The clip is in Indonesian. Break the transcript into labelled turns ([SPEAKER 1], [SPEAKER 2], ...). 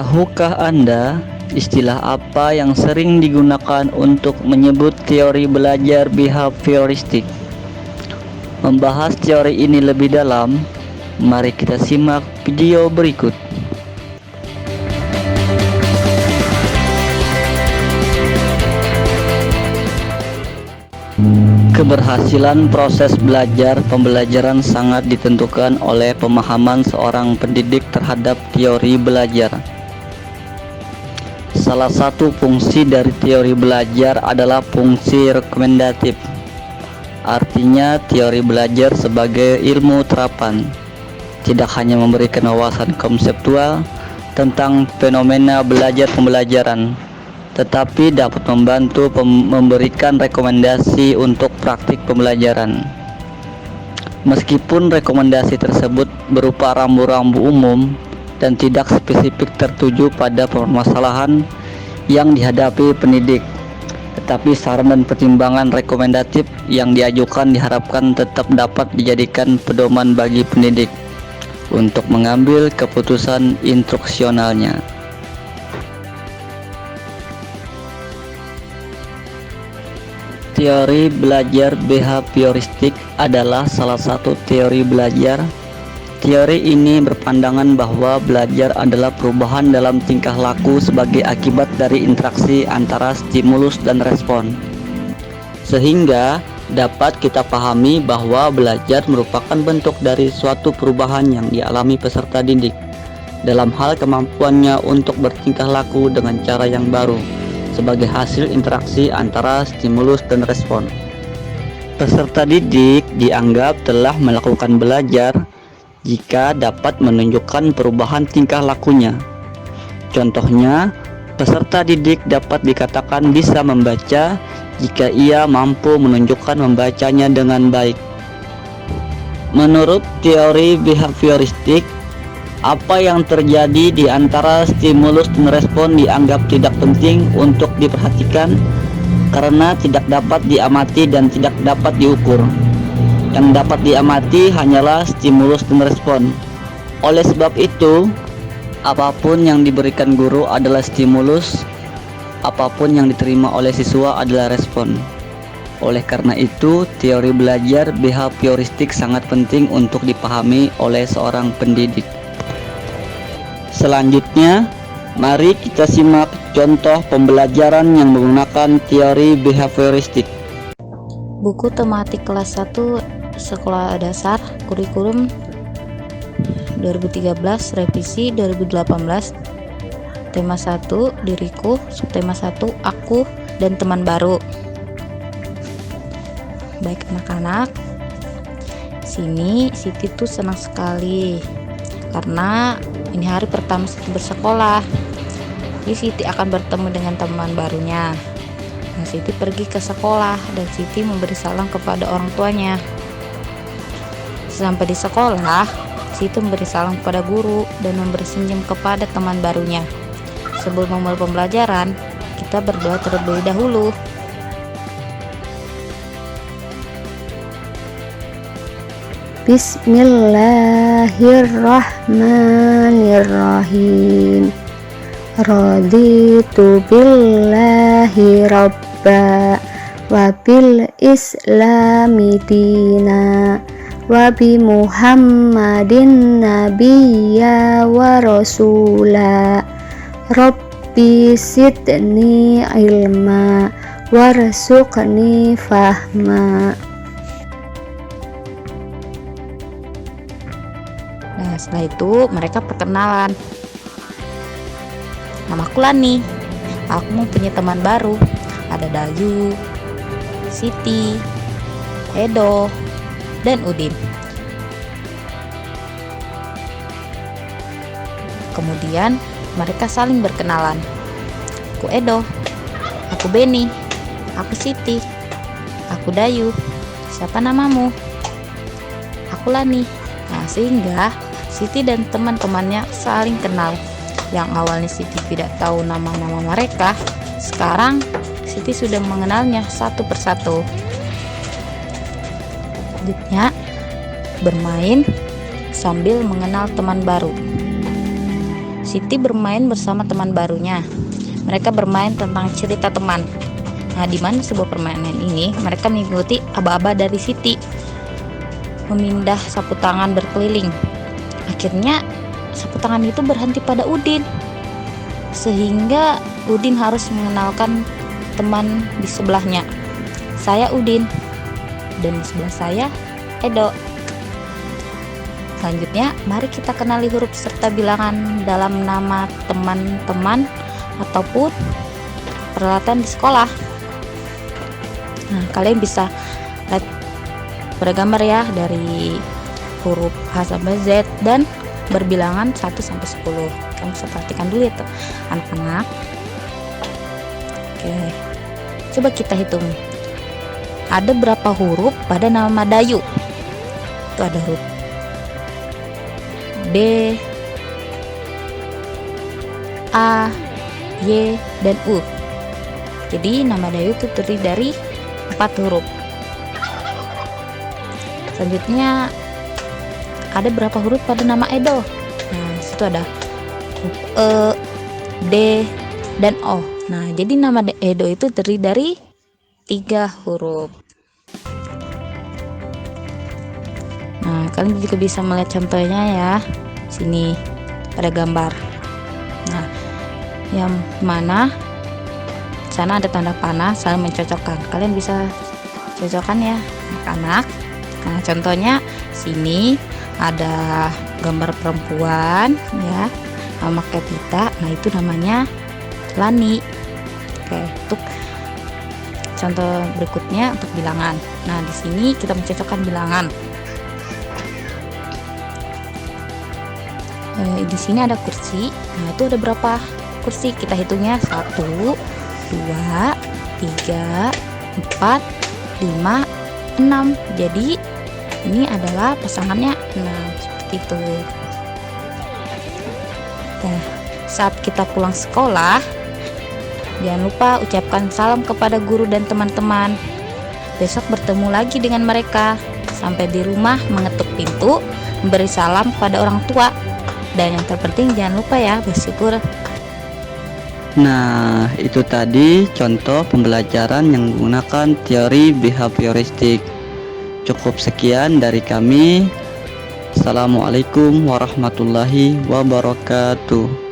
[SPEAKER 1] Tahukah Anda istilah apa yang sering digunakan untuk menyebut teori belajar behavioristik? Membahas teori ini lebih dalam, mari kita simak video berikut. Keberhasilan proses belajar pembelajaran sangat ditentukan oleh pemahaman seorang pendidik terhadap teori belajar. Salah satu fungsi dari teori belajar adalah fungsi rekomendatif. Artinya, teori belajar sebagai ilmu terapan tidak hanya memberikan wawasan konseptual tentang fenomena belajar pembelajaran, tetapi dapat membantu memberikan rekomendasi untuk praktik pembelajaran. Meskipun rekomendasi tersebut berupa rambu-rambu umum dan tidak spesifik tertuju pada permasalahan yang dihadapi pendidik, tetapi saran dan pertimbangan rekomendatif yang diajukan diharapkan tetap dapat dijadikan pedoman bagi pendidik untuk mengambil keputusan instruksionalnya. Teori belajar behavioristik adalah salah satu teori belajar. Teori ini berpandangan bahwa belajar adalah perubahan dalam tingkah laku sebagai akibat dari interaksi antara stimulus dan respon. Sehingga dapat kita pahami bahwa belajar merupakan bentuk dari suatu perubahan yang dialami peserta didik dalam hal kemampuannya untuk bertingkah laku dengan cara yang baru sebagai hasil interaksi antara stimulus dan respon. Peserta didik dianggap telah melakukan belajar jika dapat menunjukkan perubahan tingkah lakunya. Contohnya, peserta didik dapat dikatakan bisa membaca jika ia mampu menunjukkan membacanya dengan baik. Menurut teori behavioristik, apa yang terjadi di antara stimulus dan respon dianggap tidak penting untuk diperhatikan karena tidak dapat diamati dan tidak dapat diukur. Yang dapat diamati hanyalah stimulus dan respon. Oleh sebab itu, apapun yang diberikan guru adalah stimulus, apapun yang diterima oleh siswa adalah respon. Oleh karena itu, teori belajar behavioristik sangat penting untuk dipahami oleh seorang pendidik. Selanjutnya, mari kita simak contoh pembelajaran yang menggunakan teori behavioristik.
[SPEAKER 2] Buku tematik kelas 1 Sekolah Dasar Kurikulum 2013 Revisi 2018. Tema 1 Diriku, subtema 1 Aku dan Teman Baru. Baik anak-anak, sini Siti tuh senang sekali karena ini hari pertama Siti bersekolah. Jadi Siti akan bertemu dengan teman barunya. Nah, Siti pergi ke sekolah dan Siti memberi salam kepada orang tuanya. Sampai di sekolah, Siti memberi salam kepada guru dan memberi senyum kepada teman barunya. Sebelum memulai pembelajaran, kita berdoa terlebih dahulu.
[SPEAKER 3] Bismillahirrahmanirrahim. Raditu billahi rabba wa bil islami dina wa bi muhammadin nabiyya wa rasula. Rabbi sidni ilma warzuqni fahma.
[SPEAKER 2] Nah, setelah itu mereka perkenalan. Namaku Lani. Aku mempunyai teman baru. Ada Dayu, Siti, Edo, dan Udin. Kemudian mereka saling berkenalan. Aku Edo, aku Beni, aku Siti, aku Dayu. Siapa namamu? Aku Lani. Nah, sehingga Siti dan teman-temannya saling kenal. Yang awalnya Siti tidak tahu nama-nama mereka, sekarang Siti sudah mengenalnya satu persatu. Selanjutnya, bermain sambil mengenal teman baru. Siti bermain bersama teman barunya. Mereka bermain tentang cerita teman. Nah, di mana sebuah permainan ini mereka mengikuti aba-aba dari Siti memindah sapu tangan berkeliling. Akhirnya sapu tangan itu berhenti pada Udin, sehingga Udin harus mengenalkan teman di sebelahnya. Saya Udin, dan di sebelah saya Edo. Selanjutnya, mari kita kenali huruf serta bilangan dalam nama teman-teman ataupun peralatan di sekolah. Nah, kalian bisa lihat pada gambar ya, dari huruf A sampai Z dan berbilangan 1 sampai 10. Kamu bisa perhatikan dulu itu, anak-anak. Oke, coba kita hitung. Ada berapa huruf pada nama Dayu? Itu ada huruf D, A, Y, dan U. Jadi nama Dayu itu terdiri dari 4 huruf. Selanjutnya, ada berapa huruf pada nama Edo? Nah, situ ada huruf E, D, dan O. Nah, jadi nama Edo itu terdiri dari 3 huruf. Nah, kalian juga bisa melihat contohnya ya, sini pada gambar. Nah, yang mana sana ada tanda panah saling mencocokkan. Kalian bisa cocokkan ya, anak-anak. Nah, contohnya sini ada gambar perempuan ya, memakai pita. Nah, itu namanya Lani. Oke, untuk contoh berikutnya untuk bilangan. Nah, di sini kita mencocokkan bilangan. Di sini ada kursi. Nah, itu ada berapa kursi? Kita hitungnya 1, 2, 3, 4, 5, 6. Jadi ini adalah pasangannya 6, seperti itu. Nah, saat kita pulang sekolah, jangan lupa ucapkan salam kepada guru dan teman-teman. Besok bertemu lagi dengan mereka. Sampai di rumah mengetuk pintu, memberi salam pada orang tua. Dan yang terpenting jangan lupa ya bersyukur.
[SPEAKER 1] Nah, itu tadi contoh pembelajaran yang menggunakan teori behavioristik. Cukup sekian dari kami. Assalamualaikum warahmatullahi wabarakatuh.